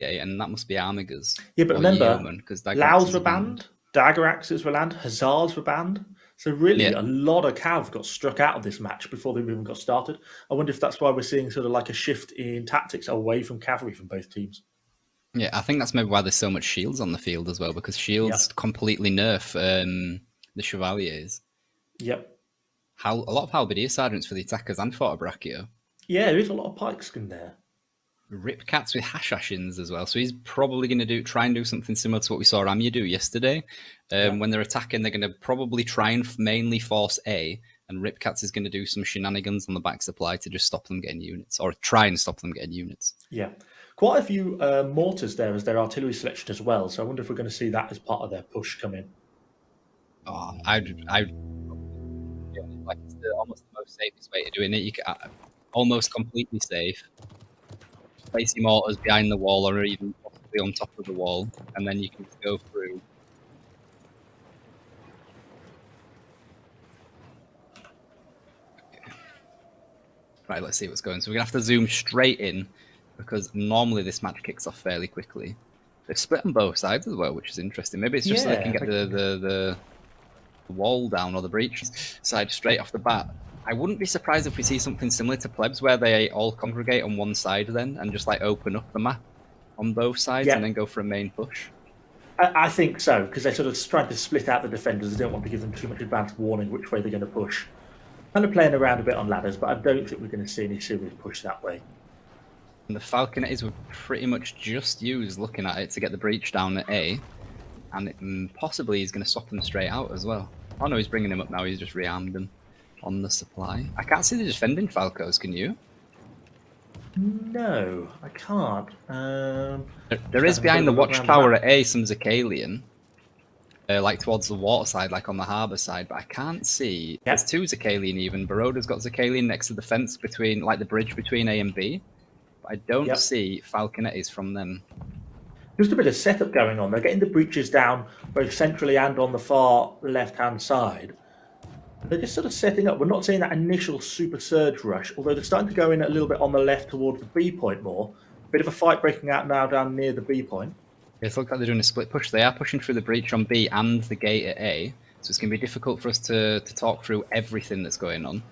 Yeah, and that must be Armiger's. Yeah, but Or remember, Yeoman, because dagger Laos axes were are banned. banned, dagger axes were banned, hussars were banned. So really, Yeah, a lot of cav got struck out of this match before they even got started. I wonder if that's why we're seeing sort of like a shift in tactics away from cavalry from both teams. yeah, I think that's maybe why there's so much shields on the field as well, because shields Yep. completely nerf the Chevaliers. Yep. A lot of halberdier sergeants for the attackers and Fortebraccio. Yeah, there is a lot of pikes in there. Rip cats with hashashins as well, so he's probably going to try and do something similar to what we saw Ramya do yesterday. Yep. When they're attacking, they're going to probably try and mainly force A, and Rip Cats is going to do some shenanigans on the back supply to just stop them getting units, or try and stop them getting units. Yeah. Quite a few mortars there as their artillery selection as well. So I wonder if we're going to see that as part of their push come in. Oh, like it's almost the most safest way to doing it. You can almost completely safe. Place your mortars behind the wall, or even possibly on top of the wall, and then you can just go through. Right, let's see what's going. So we're gonna have to zoom straight in because normally this match kicks off fairly quickly. They've split on both sides as well, which is interesting. Maybe it's just so they can get the wall down or the breach side straight off the bat. I wouldn't be surprised if we see something similar to plebs where they all congregate on one side then and just like open up the map on both sides and then go for a main push. I think so, because they're sort of trying to split out the defenders. They don't want to give them too much advance warning which way they're going to push. Kind of playing around a bit on ladders, but I don't think we're going to see any serious push that way. And the Falconetties were pretty much just used looking at it to get the breach down at A, and possibly he's going to swap them straight out as well. Oh no, he's bringing him up now, he's just rearmed them on the supply. I can't see the defending Falcos, can you? No, I can't. There is behind the watchtower at A some Zakalian, like towards the water side, like on the harbour side, but I can't see. Yep. There's two Zakalian even. Baroda's got Zakalian next to the fence between, like the bridge between A and B. But I don't see Falconetties from them. Just a bit of setup going on. They're getting the breaches down both centrally and on the far left-hand side. They're just sort of setting up. We're not seeing that initial super surge rush, although they're starting to go in a little bit on the left towards the B point more. A bit of a fight breaking out now down near the B point. It looks like they're doing a split push. They are pushing through the breach on B and the gate at A, so it's going to be difficult for us to talk through everything that's going on.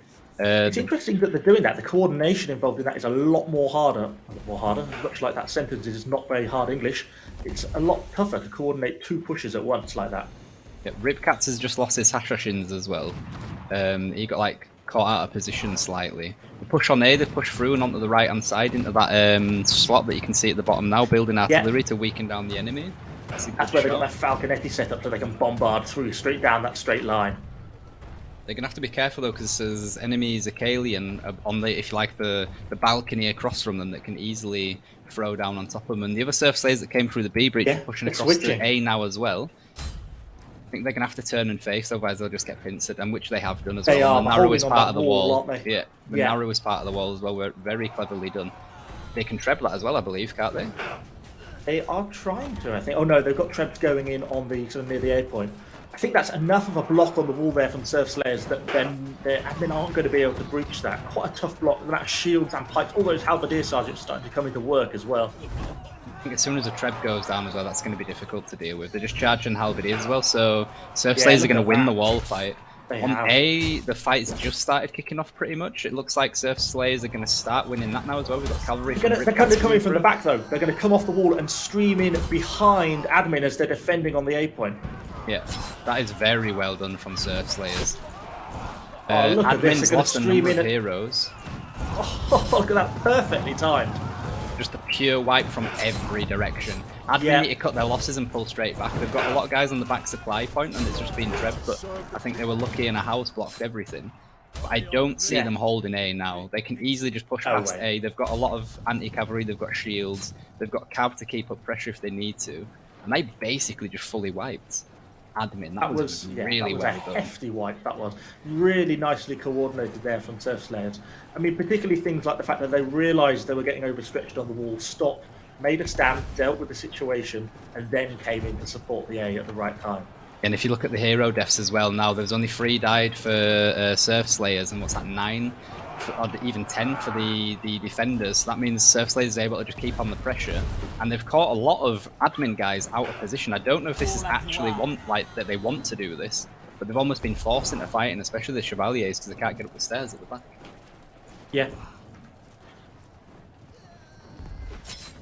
It's interesting that they're doing that. The coordination involved in that is a lot more harder. Much like that sentence is not very hard English. It's a lot tougher to coordinate two pushes at once like that. Yeah, Ribcats has just lost his Hashashins as well. He got like caught out of position slightly. The push on A, they push through and onto the right hand side into that slot that you can see at the bottom now, building artillery to weaken down the enemy. That's where they've got that Falconetti set up so they can bombard through straight down that straight line. They're gonna have to be careful though, because there's enemies Zakalian on the, if you like, the balcony across from them that can easily throw down on top of them. And the other SerfSlayers that came through the B breach are pushing across to A now as well. I think they're gonna have to turn and face, otherwise they'll just get pincered, and which they have done as well. The narrowest part of the wall, the narrowest part of the wall as well. Were very cleverly done. They can treble that as well, I believe, can't they? They are trying to, I think. Oh no, they've got trebs going in on the sort of near the A point. I think that's enough of a block on the wall there from SerfSlayers that then their admin aren't going to be able to breach that. Quite a tough block. That shields and pikes, all those halberdier sergeants starting to come into work as well. I think as soon as a treb goes down as well, that's going to be difficult to deal with. They're just charging halberdiers as well, so SerfSlayers are going to win the wall fight. On A, the fight's just started kicking off pretty much. It looks like SerfSlayers are going to start winning that now as well. We've got cavalry. They're coming from the back though. They're going to come off the wall and stream in behind admin as they're defending on the A point. Yeah, that is very well done from SerfSlayers. Look at this. Admin's lost a number of heroes. Oh, look at that, perfectly timed. Just a pure wipe from every direction. Admin need to cut their losses and pull straight back. They've got a lot of guys on the back supply point and it's just been trebbed, but I think they were lucky and a house blocked everything. But I don't see them holding A now. They can easily just push past A. They've got a lot of anti-cavalry, they've got shields, they've got cav to keep up pressure if they need to. And they basically just fully wiped admin. That was really well done. A hefty wipe, that was. Really nicely coordinated there from SerfSlayers. I mean, particularly things like the fact that they realised they were getting overstretched on the wall, stopped, made a stand, dealt with the situation, and then came in to support the A at the right time. And if you look at the hero deaths as well now, there's only 3 died for SerfSlayers, and what's that, 9 or even 10 for the defenders. So that means SerfSlayers is able to just keep on the pressure, and they've caught a lot of admin guys out of position. I don't know if this is actually that they want to do this, but they've almost been forced into fighting, especially the Chevaliers, because they can't get up the stairs at the back. Yeah.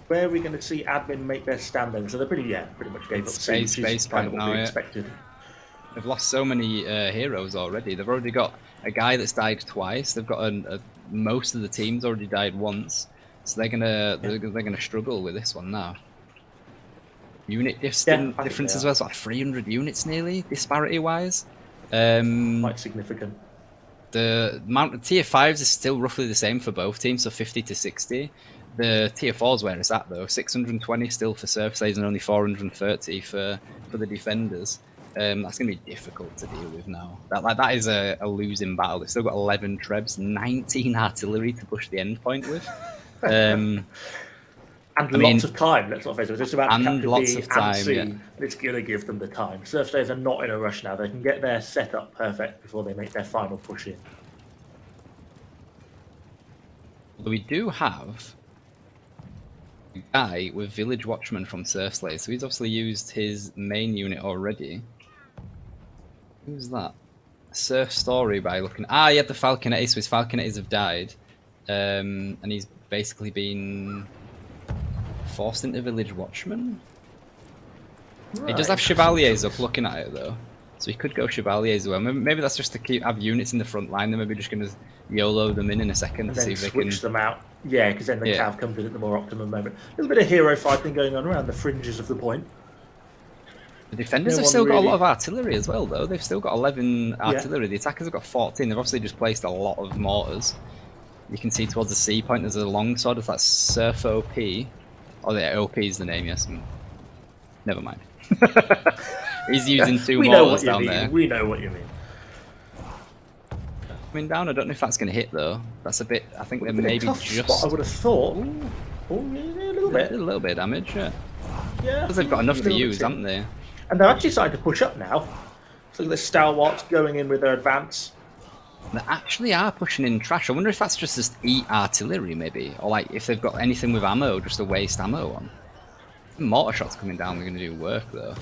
Where are we going to see admin make their stand then? So they're pretty much gave up space kind of what we now, expected. They've lost so many heroes already. They've already got a guy that's died twice. They've got most of the team's already died once, so they're gonna struggle with this one now. Unit difference as well. It's like 300 units nearly, disparity wise. Quite significant. The amount of tier 5s is still roughly the same for both teams, so 50 to 60. The tier 4s where it's at though, 620 still for SerfSlayers and only 430 for the defenders. That's going to be difficult to deal with now. That is a losing battle. They've still got 11 trebs, 19 artillery to push the end point with. And lots of time, let's not face it. It's just about to capture lots B of time, and C, yeah. and it's going to give them the time. SerfSlayers are not in a rush now. They can get their setup perfect before they make their final push in. We do have a guy with Village Watchman from SerfSlayers, so he's obviously used his main unit already. Who's that? Surf Story by looking. He had the Falconettes, so his Falconettes have died. And he's basically been forced into Village Watchman. Right. He does have Chevaliers up looking at it though. So he could go Chevaliers as well. Maybe that's just to have units in the front line. They're maybe just going to YOLO them in a second and to see if they can switch them out. Yeah, because then the cav comes in at the more optimum moment. A little bit of hero fighting going on around the fringes of the point. The defenders have still got a lot of artillery as well, though. They've still got 11 artillery. The attackers have got 14. They've obviously just placed a lot of mortars. You can see towards the C point there's a longsword. If that's Surf OP. Oh, yeah, OP is the name, yes. Never mind. He's using 2 mortars down there. We know what you mean. Coming down, I don't know if that's going to hit, though. That's a bit... I think they're maybe just... Spot, I would have thought. Ooh, yeah, a little bit. A little bit of damage, yeah. Yeah. Because they've got enough to use, haven't they? And they're actually starting to push up now. So the stalwarts going in with their advance. They actually are pushing in trash. I wonder if that's just eat artillery, maybe, or like if they've got anything with ammo, just to waste ammo on. Mortar shots coming down, they're going to do work though.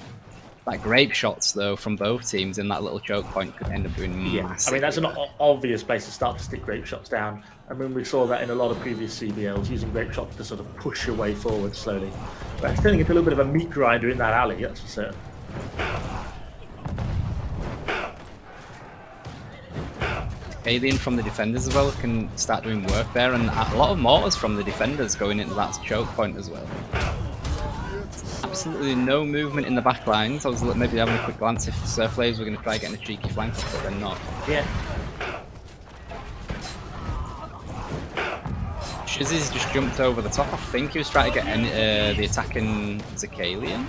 Like grape shots though from both teams in that little choke point could end up doing massive. I mean that's an obvious place to start to stick grape shots down. I mean we saw that in a lot of previous CBLs, using grape shots to sort of push your way forward slowly. But it's turning into a little bit of a meat grinder in that alley, that's for certain. Alien from the defenders as well can start doing work there, and a lot of mortars from the defenders going into that choke point as well. Absolutely no movement in the back lines. I was maybe having a quick glance if SerfSlayers were going to try getting a cheeky flank, but they're not. Yeah. Shizzy's just jumped over the top. I think he was trying to get the attacking Zakalian.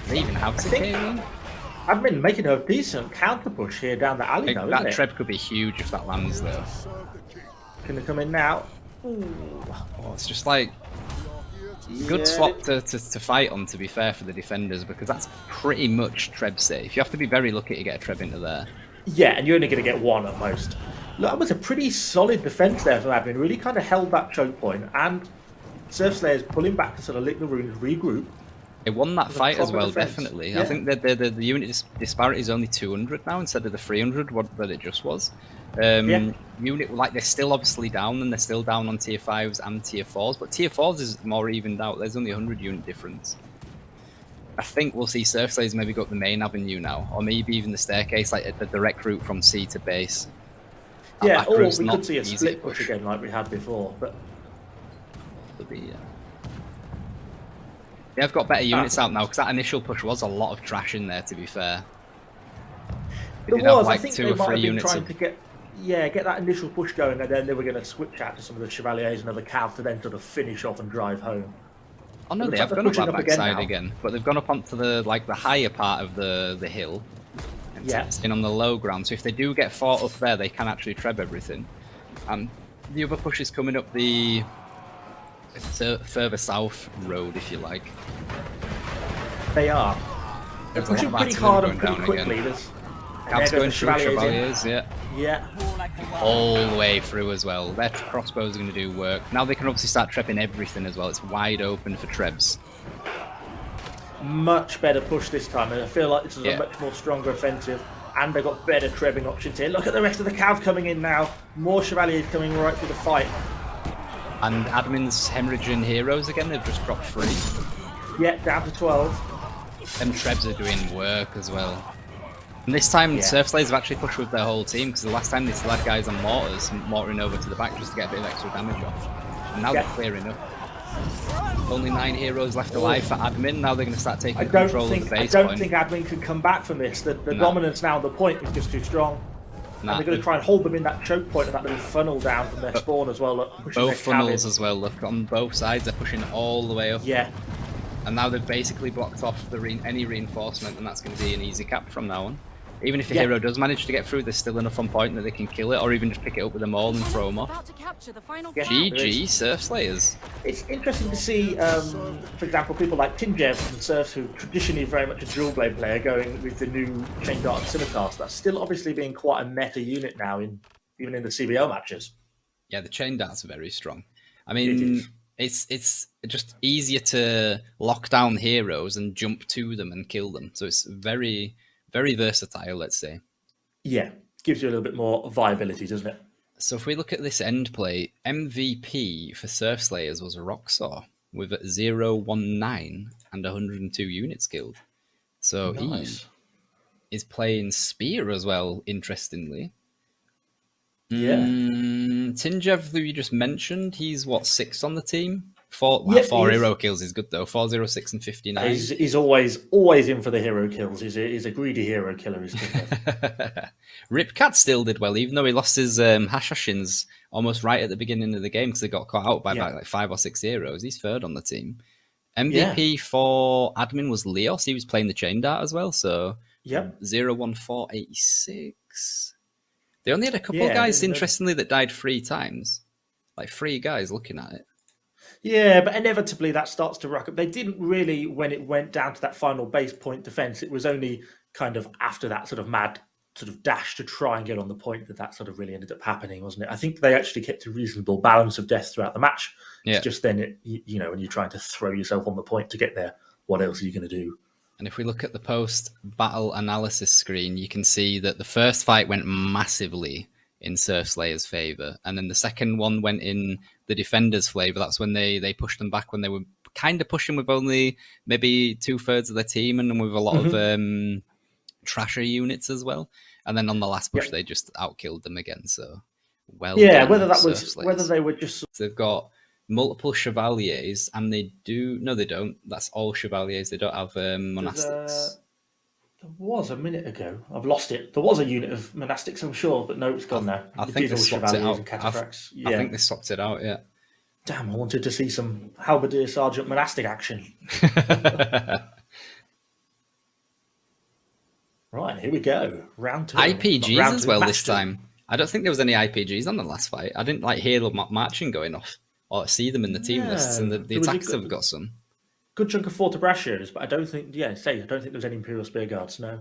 They even have Zakalian. I've been making a decent counter push here down the alley though, that treb could be huge if that lands though. Can they come in now? Ooh. Oh, it's just like good swap to fight on, to be fair, for the defenders, because that's pretty much treb safe. You have to be very lucky to get a treb into there. Yeah, and you're only going to get one at most. Look, that was a pretty solid defense there from admin. Really kind of held that choke point, and SerfSlayers pulling back to sort of lick the runes, regroup. They won that fight as well, definitely. Yeah. I think that the unit disparity is only 200 now instead of the 300 that it just was. Unit, like, they're still obviously down, and they're still down on tier 5s and tier 4s, but tier 4s is more evened out. There's only 100 unit difference. I think we'll see SerfSlayers maybe go up the main avenue now, or maybe even the staircase, like the direct route from C to base. Yeah, or we could see a split push again like we had before, but... They've got better units out now, because that initial push was a lot of trash in there, to be fair. There was, like, I think 2 or 3 units trying to get that initial push going, and then they were going to switch out to some of the Chevaliers and other cav to then sort of finish off and drive home. Oh no, they have gone up that backside again, but they've gone up onto the higher part of the hill, and in on the low ground. So if they do get fought up there, they can actually treb everything. The other push is coming up the further south road, if you like. They are. They're pushing pretty hard and pretty quickly. Cab's going through, Chevaliers, yeah. All the way through as well. Their crossbows are going to do work. Now they can obviously start trepping everything as well. It's wide open for Trebs. Much better push this time, and I feel like this is a much more stronger offensive, and they've got better trebbing options here. Look at the rest of the Cav coming in now. More Chevaliers coming right through the fight. And admin's hemorrhaging heroes again, they've just dropped 3. Yeah, down to 12. And Trebs are doing work as well. And this time, SerfSlayers have actually pushed with their whole team, because the last time they still had guys on mortars, mortaring over to the back just to get a bit of extra damage off. And now they're clearing up. Only 9 heroes left alive for admin, now they're going to start taking control of the base point. I don't think admin can come back from this. The dominance now on the point is just too strong. And they're going to try and hold them in that choke point and that little funnel down from their spawn as well. Look, both funnels as well, look, on both sides, they're pushing all the way up. Yeah. And now they've basically blocked off any reinforcement, and that's going to be an easy cap from now on. Even if a hero does manage to get through, there's still enough on point that they can kill it, or even just pick it up with them all and throw them off. GG, SerfSlayers. It's interesting to see, for example, people like Tinjev and Surfs, who traditionally very much a dual blade player, going with the new Chain Dart and Scimitars. That's still obviously being quite a meta unit now, even in the CBL matches. Yeah, the Chain Darts are very strong. I mean, it's just easier to lock down heroes and jump to them and kill them. So it's very, very versatile, let's say. Yeah, gives you a little bit more viability, doesn't it? So if we look at this end play, MVP for SerfSlayers was Roxor with 019 and 102 units killed. So he is playing Spear as well, interestingly. Yeah. Tinjev, who you just mentioned, he's what, 6 on the team? 4 hero kills is good though. 4, 0, 6, and 59. He's always in for the hero kills. He's a greedy hero killer. Ripcat still did well, even though he lost his Hashashins almost right at the beginning of the game because they got caught out by like 5 or 6 heroes. He's 3rd on the team. MVP for admin was Leos. He was playing the Chain Dart as well. So 01486. They only had a couple of guys, interestingly, that died 3 times. Like 3 guys looking at it. Yeah, but inevitably that starts to rack up. They didn't really, when it went down to that final base point defense, it was only kind of after that sort of mad sort of dash to try and get on the point that sort of really ended up happening, wasn't it? I think they actually kept a reasonable balance of death throughout the match. Yeah. It's just then, you know, when you're trying to throw yourself on the point to get there, what else are you going to do? And if we look at the post-battle analysis screen, you can see that the first fight went massively in SerfSlayers' favour, and then the second one went in the defenders' favour. That's when they pushed them back when they were kind of pushing with only maybe 2/3 of their team and with a lot of trasher units as well. And then on the last push, they just outkilled them again. So done, whether that was whether they were just they've got multiple chevaliers, and they don't. That's all chevaliers. They don't have monastics. There was a minute ago. I've lost it. There was a unit of monastics, I'm sure, but no, it's gone now. I think they swapped it out. I think they swapped it out, yeah. Damn, I wanted to see some Halberdier Sergeant monastic action. Right, here we go. Round 2. IPGs as well this time. I don't think there was any IPGs on the last fight. I didn't hear them marching going off or see them in the team lists, and the attacks have got some. Good chunk of Fortebraccios, but I don't think there's any Imperial Spear Guards, no.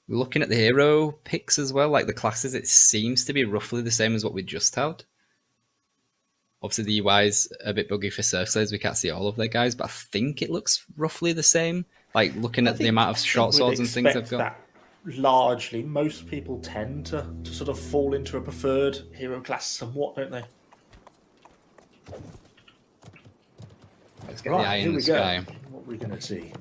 Looking at the hero picks as well, like the classes, it seems to be roughly the same as what we just had. Obviously, the UI's a bit buggy for SerfSlayers. We can't see all of their guys, but I think it looks roughly the same. Like, looking at the amount of short swords and things they've got. That largely, most people tend to sort of fall into a preferred hero class somewhat, don't they? Let's get the eye in the sky. What are we going to see?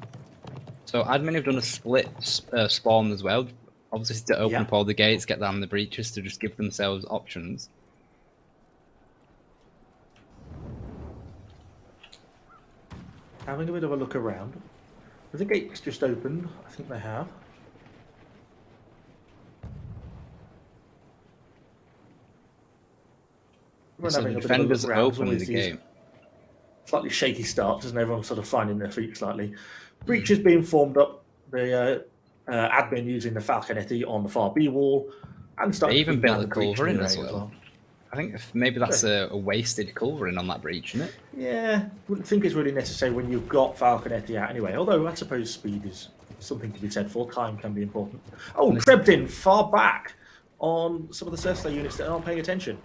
So admin have done a split spawn as well. Obviously to open up all the gates, get down the breaches to just give themselves options. Having a bit of a look around. Have the gates just opened? I think they have. So the defenders open the game. Slightly shaky start, doesn't everyone sort of finding their feet slightly? Breaches being formed up. The admin using the Falconetti on the far B wall, and they even built a culverin as well. I think maybe that's a wasted culverin on that breach, isn't it? Yeah, wouldn't think it's really necessary when you've got Falconetti out anyway. Although I suppose speed is something to be said for. Time can be important. Oh, Treb's in far back on some of the SerfSlayer units that aren't paying attention.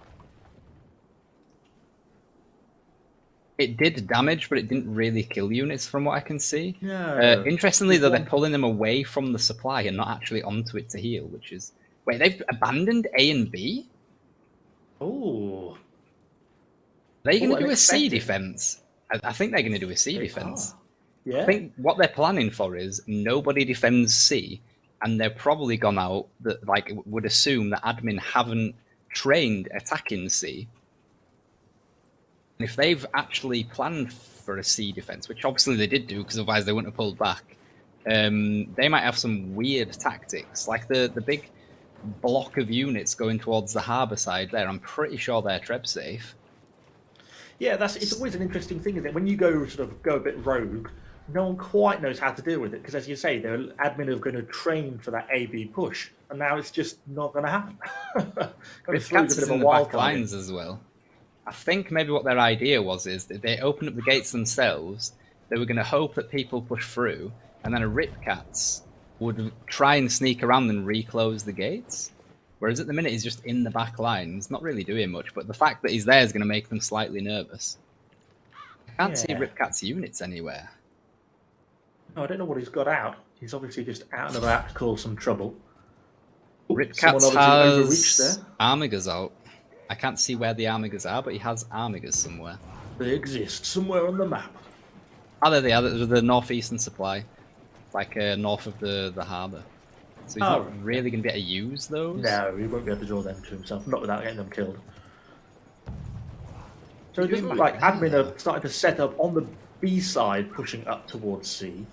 It did damage, but it didn't really kill units from what I can see. No. Interestingly, though, they're pulling them away from the supply and not actually onto it to heal, which is... Wait, they've abandoned A and B? Oh. Are they going to do a C defense? I think they're going to do a C defense. Yeah. I think what they're planning for is nobody defends C, and they're probably gone out that would assume that admin haven't trained attacking C. And if they've actually planned for a C defense, which obviously they did do because otherwise they wouldn't have pulled back, they might have some weird tactics, like the big block of units going towards the harbour side there. I'm pretty sure they're Treb safe. Yeah, it's always an interesting thing, isn't it? When you go a bit rogue, no one quite knows how to deal with it because, as you say, their admin are going to train for that A/B push, and now it's just not going to happen. Cats is in the back lines as well. I think maybe what their idea is that they open up the gates themselves. They were going to hope that people push through, and then a Ripcats would try and sneak around and reclose the gates. Whereas at the minute he's just in the back line. He's not really doing much, but the fact that he's there is going to make them slightly nervous. I can't see Ripcat's units anywhere. No, I don't know what he's got out. He's obviously just out and about to cause some trouble. Ripcats has Armigers out. I can't see where the Armigers are, but he has Armigers somewhere. They exist somewhere on the map. Oh, there they are. They're the northeastern supply, like north of the harbour. So he's not really going to be able to use those? No, he won't be able to draw them to himself, not without getting them killed. So it doesn't look like admin are starting to set up on the B side, pushing up towards C.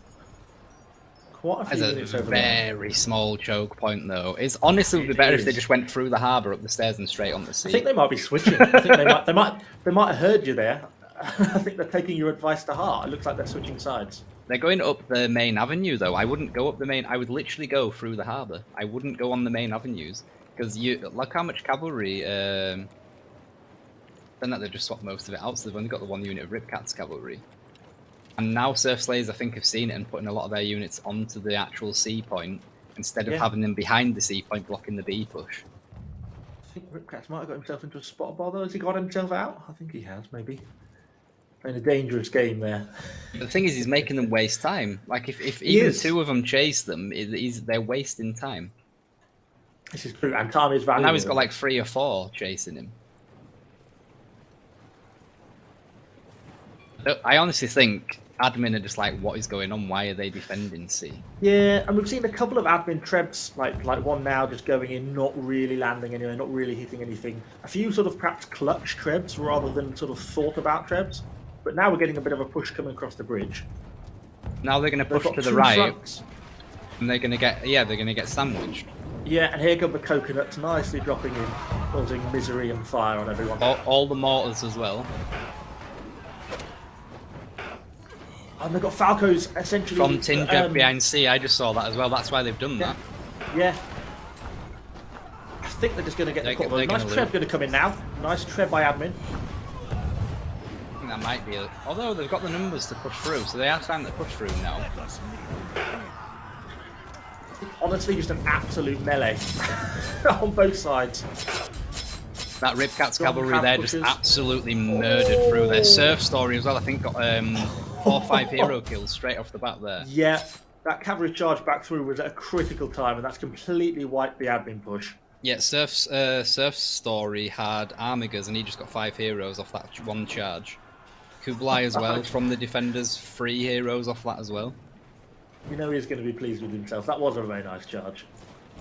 Quite a few units over there. Very small choke point, though. It's honestly would be better if they just went through the harbour, up the stairs, and straight on the sea. I think they might be switching. I think they might have heard you there. I think they're taking your advice to heart. It looks like they're switching sides. They're going up the main avenue, though. I wouldn't go up the main. I would literally go through the harbour. I wouldn't go on the main avenues because look how much cavalry. Then that they just swapped most of it out, so they've only got the one unit of Ripcats cavalry. And now SerfSlayers, I think, have seen it and putting a lot of their units onto the actual C point instead of having them behind the C point blocking the B push. I think Ripcats might have got himself into a spot bother. Has he got himself out? I think he has, maybe. Playing a dangerous game there. But the thing is, he's making them waste time. Like, if even two of them chase them, they're wasting time. This is true, and time is valuable. And now he's got like 3 or 4 chasing him. I honestly think admin are just like, what is going on? Why are they defending C? Yeah, and we've seen a couple of admin trebs, like one now just going in, not really landing anywhere, not really hitting anything. A few sort of perhaps clutch trebs rather than sort of thought about trebs. But now we're getting a bit of a push coming across the bridge. Now they're going to push to the right, and they're going to get sandwiched. Yeah, and here come the coconuts, nicely dropping in, causing misery and fire on everyone. All the mortars as well. And they've got Falcos essentially from Tinjab behind C. I just saw that as well. That's why they've done that. Yeah. I think they're just going to get the nice treb going to come in now. Nice treb by admin. I think that might be it. Although they've got the numbers to push through, so they are trying to push through now. Honestly, just an absolute melee on both sides. That Ripcats cavalry there just absolutely murdered through their Surf story as well. I think got 4 or 5 hero kills straight off the bat there. Yeah, that cavalry charge back through was at a critical time, and that's completely wiped the admin push. Yeah, Surf's story had Armigers, and he just got 5 heroes off that one charge. Kublai as well, from the defenders, 3 heroes off that as well. You know he's going to be pleased with himself. That was a very nice charge.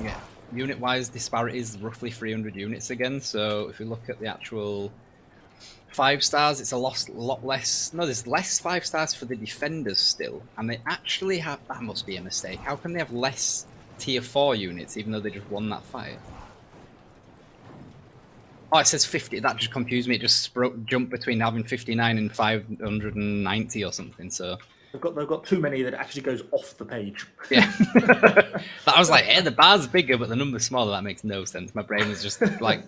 Yeah. Unit-wise, disparity is roughly 300 units again, so if you look at the actual 5 stars, it's a lot less. No, there's less 5 stars for the defenders still, and they actually have. That must be a mistake. How can they have less tier 4 units even though they just won that fight? Oh, it says 50. That just confused me. It just jumped between having 59 and 590 or something. So they've got too many that actually goes off the page. Yeah. But I was like, hey, the bar's bigger, but the number's smaller. That makes no sense. My brain was just like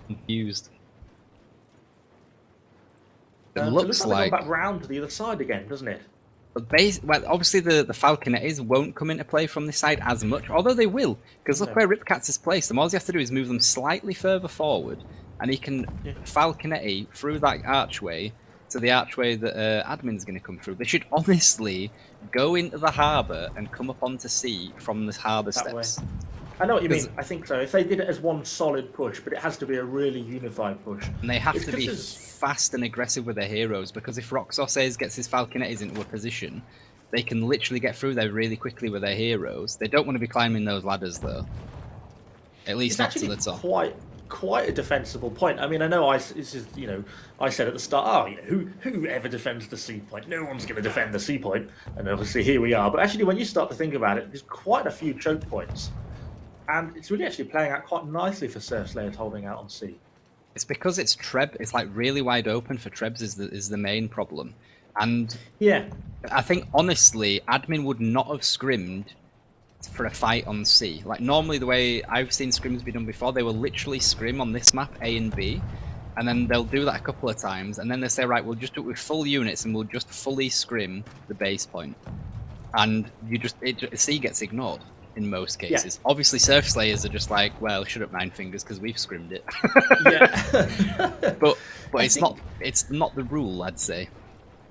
confused. It looks like back round to the other side again, doesn't it? But well, obviously the Falconettes won't come into play from this side as much, although they will, because look where Ripcats is placed them. All he has to do is move them slightly further forward, and he can Falconette through that archway to the archway that Admin's going to come through. They should honestly go into the harbour and come up onto sea from the harbour steps. Way. I know what you mean. I think so. If they did it as one solid push, but it has to be a really unified push. And they have to be fast and aggressive with their heroes, because if SerfSlayers gets his Falconettes into a position, they can literally get through there really quickly with their heroes. They don't want to be climbing those ladders, though. At least not to the top. Quite a defensible point. I mean, I know I said at the start, who ever defends the sea point? No one's going to defend the sea point, and obviously here we are. But actually, when you start to think about it, there's quite a few choke points. And it's really actually playing out quite nicely for SerfSlayers holding out on sea. It's because it's Treb. It's like really wide open for Trebs is the main problem. And yeah, I think honestly, Admin would not have scrimmed for a fight on sea. Like normally the way I've seen scrims be done before, they will literally scrim on this map A and B, and then they'll do that a couple of times, and then they say, right, we'll just do it with full units and we'll just fully scrim the base point. And C gets ignored in most cases. Yeah. Obviously, SerfSlayers are just like, well, shut up, Nine Fingers, because we've scrimmed it. but it's not the rule, I'd say.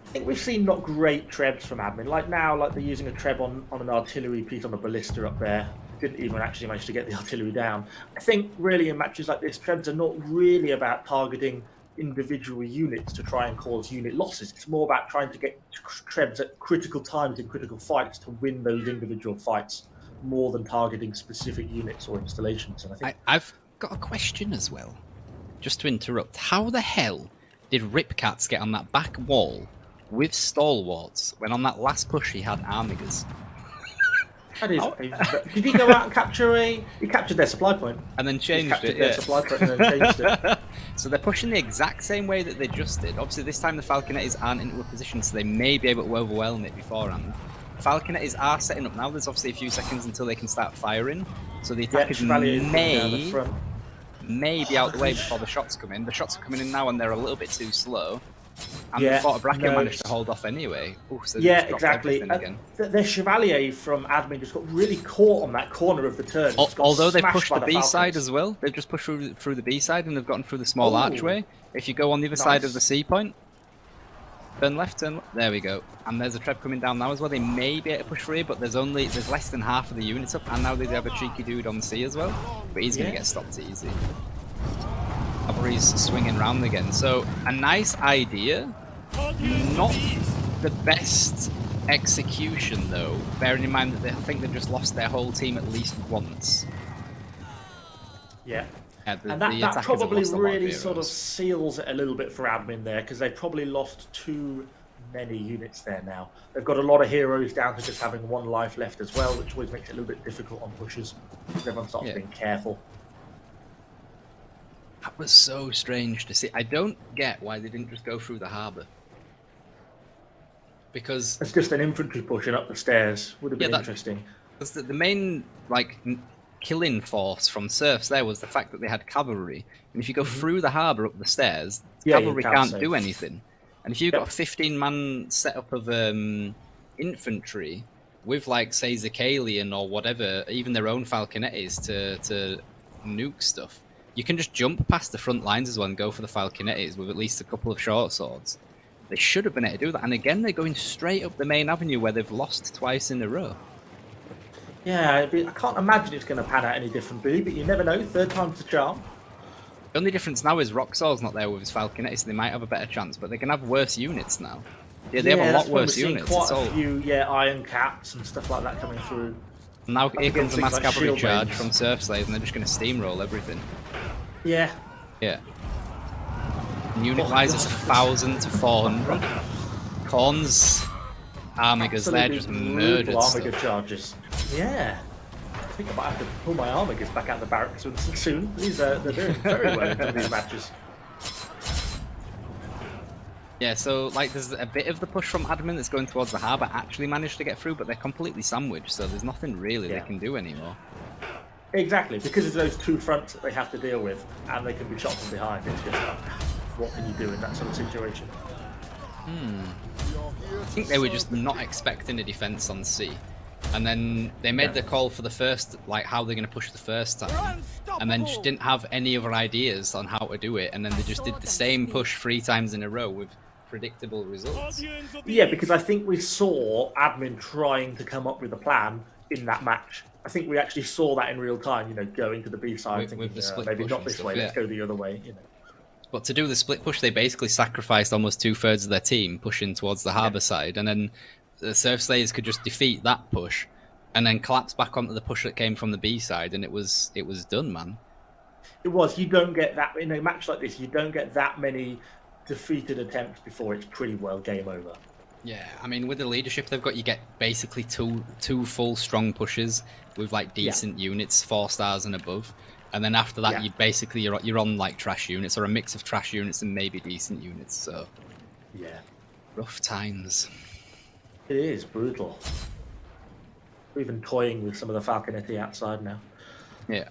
I think we've seen not great trebs from Admin. Like now, like they're using a treb on an artillery piece on a ballista up there. Didn't even actually manage to get the artillery down. I think really in matches like this, trebs are not really about targeting individual units to try and cause unit losses. It's more about trying to get trebs at critical times in critical fights to win those individual fights, more than targeting specific units or installations. And I think I've got a question as well, just to interrupt. How the hell did Ripcats get on that back wall with stalwarts when on that last push he had armigers? Did he go out and capture he captured their supply point and then changed it? Their supply point and then changed it. So they're pushing the exact same way that they just did. Obviously this time the Falconettes aren't into a position, so they may be able to overwhelm it beforehand. Falconettes are setting up now. There's obviously a few seconds until they can start firing, so the attackers may be out the way before the shots come in. The shots are coming in now and they're a little bit too slow. And the Fort of Bracken managed to hold off anyway. Ooh, so exactly. The Chevalier from Admin just got really caught on that corner of the turn. Although they've pushed the B side as well. They've just pushed through the B side and they've gotten through the small archway. If you go on the other side of the C point, turn left, there we go. And there's a treb coming down now as well. They may be able to push free, but there's less than half of the units up, and now they have a cheeky dude on C as well. But he's going to get stopped easy. Cavalry's swinging round again. So a nice idea, not the best execution though. Bearing in mind that I think they've just lost their whole team at least once. Yeah. And that probably really sort of seals it a little bit for Admin there, because they've probably lost too many units there now. They've got a lot of heroes down to just having one life left as well, which always makes it a little bit difficult on pushes. Everyone starts being careful. That was so strange to see. I don't get why they didn't just go through the harbour. Because it's just an infantry pushing up the stairs. Would have been interesting. Because the main killing force from Serfs there was the fact that they had cavalry, and if you go through the harbour up the stairs, cavalry can't do anything. And if you've got a 15-man setup of infantry with, like, say, Zakalian or whatever, even their own Falconettes to nuke stuff, you can just jump past the front lines as well and go for the Falconettes with at least a couple of short swords. They should have been able to do that, and again they're going straight up the main avenue where they've lost twice in a row. Yeah, I can't imagine it's going to pan out any differently, but you never know. Third time's the charm. The only difference now is Roxor's not there with his Falconettes, so they might have a better chance, but they can have worse units now. Yeah, they have a lot worse units. Quite a few, Iron Caps and stuff like that coming through. Now here comes a mass cavalry charge from SerfSlayers, and they're just going to steamroll everything. Yeah. Yeah. Unit-wise, it's 1,000 to 400. Corn's armigers there just murdered Armiger charges. Yeah. I think I might have to pull my armigers back out the barracks soon. They're doing very well in these matches. Yeah, so there's a bit of the push from Admin that's going towards the harbour actually managed to get through, but they're completely sandwiched, so there's nothing really they can do anymore. Exactly, because of those two fronts that they have to deal with, and they can be shot from behind. It's just what can you do in that sort of situation? I think they were just not expecting a defense on C. And then they made the call for the first, like how they're going to push the first time. And then just didn't have any other ideas on how to do it. And then they just did the same push 3 times in a row with predictable results. Yeah, because I think we saw admin trying to come up with a plan in that match. I think we actually saw that in real time, you know, going to the B side, thinking, with the split maybe push not this stuff, way, let's go the other way, you know. But to do the split push, they basically sacrificed almost 2/3 of their team pushing towards the harbour side. And then the SerfSlayers could just defeat that push and then collapse back onto the push that came from the B side. And it was done, man. It was. You don't get that, in a match like this, you don't get that many defeated attempts before it's pretty well game over. Yeah, I mean, with the leadership they've got, you get basically two full strong pushes with like decent units, 4 stars and above, and then after that, you basically you're on like trash units or a mix of trash units and maybe decent units. So yeah, rough times. It is brutal. We're even toying with some of the Falconetti outside now. Yeah,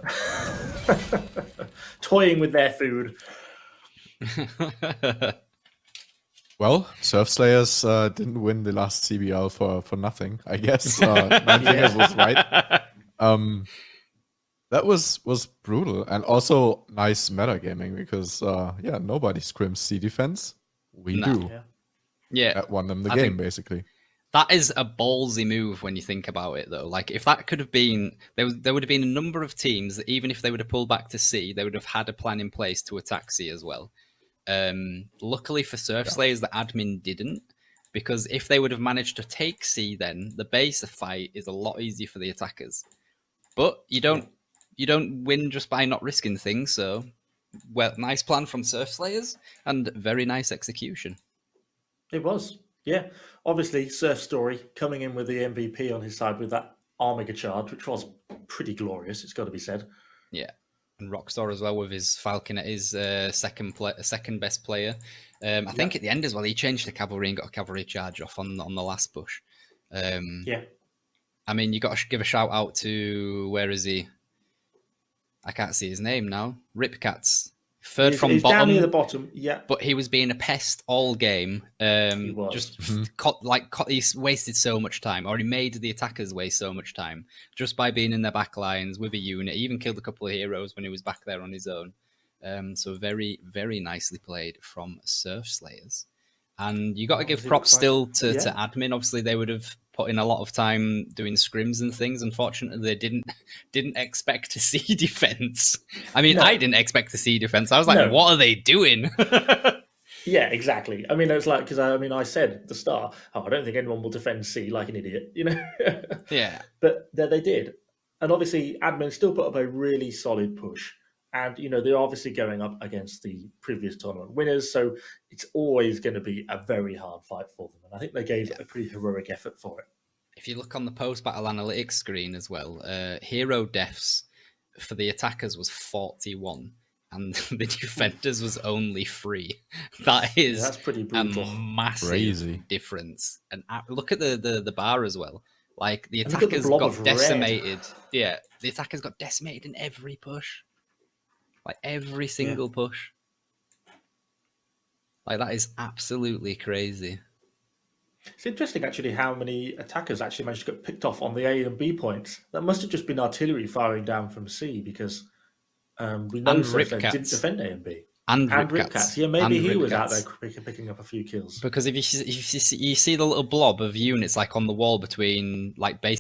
toying with their food. Well, SerfSlayers didn't win the last CBL for nothing, I guess. Nine Fingers was right. That was brutal and also nice metagaming because nobody scrims C defense. We do. Yeah, that won them the game basically. That is a ballsy move when you think about it, though. Like, if that could have been, there would have been a number of teams that even if they would have pulled back to C, they would have had a plan in place to attack C as well. Luckily for SerfSlayers, the admin didn't, because if they would have managed to take C, then the base fight is a lot easier for the attackers. But you don't win just by not risking things. So, well, nice plan from SerfSlayers and very nice execution. It was. Yeah, obviously, Surf Story coming in with the MVP on his side with that Armiga charge, which was pretty glorious, it's got to be said. Yeah, and Rockstar as well with his Falcon at his second best player. I think at the end as well, he changed to cavalry and got a cavalry charge off on the last push. Yeah. I mean, you got to give a shout out to, where is he? I can't see his name now. Ripcats. Third from he's bottom, down near the bottom, but he was being a pest all game. He was. He wasted so much time, or he made the attackers waste so much time just by being in their back lines with a unit. He even killed a couple of heroes when he was back there on his own. So very, very nicely played from SerfSlayers. And you got to give props still to admin. Obviously, they would have put in a lot of time doing scrims and things. Unfortunately, they didn't expect to see defense. I mean, I didn't expect to see defense. I was like, what are they doing? Yeah, exactly. I mean, it was like, because I said at the start, I don't think anyone will defend C like an idiot, you know? Yeah. But they did. And obviously, admin still put up a really solid push. And, you know, they're obviously going up against the previous tournament winners. So it's always going to be a very hard fight for them. And I think they gave a pretty heroic effort for it. If you look on the post-battle analytics screen as well, hero deaths for the attackers was 41 and the defenders was only 3. That's pretty brutal. A massive difference. And look at the bar as well. Like, the attackers got decimated. Yeah, the attackers got decimated in every push. Like, every single push. Like, that is absolutely crazy. It's interesting, actually, how many attackers actually managed to get picked off on the A and B points. That must have just been artillery firing down from C, because we know they didn't defend A and B. And Ripcats. Yeah, maybe he was out there picking up a few kills. Because if you see the little blob of units like on the wall between like base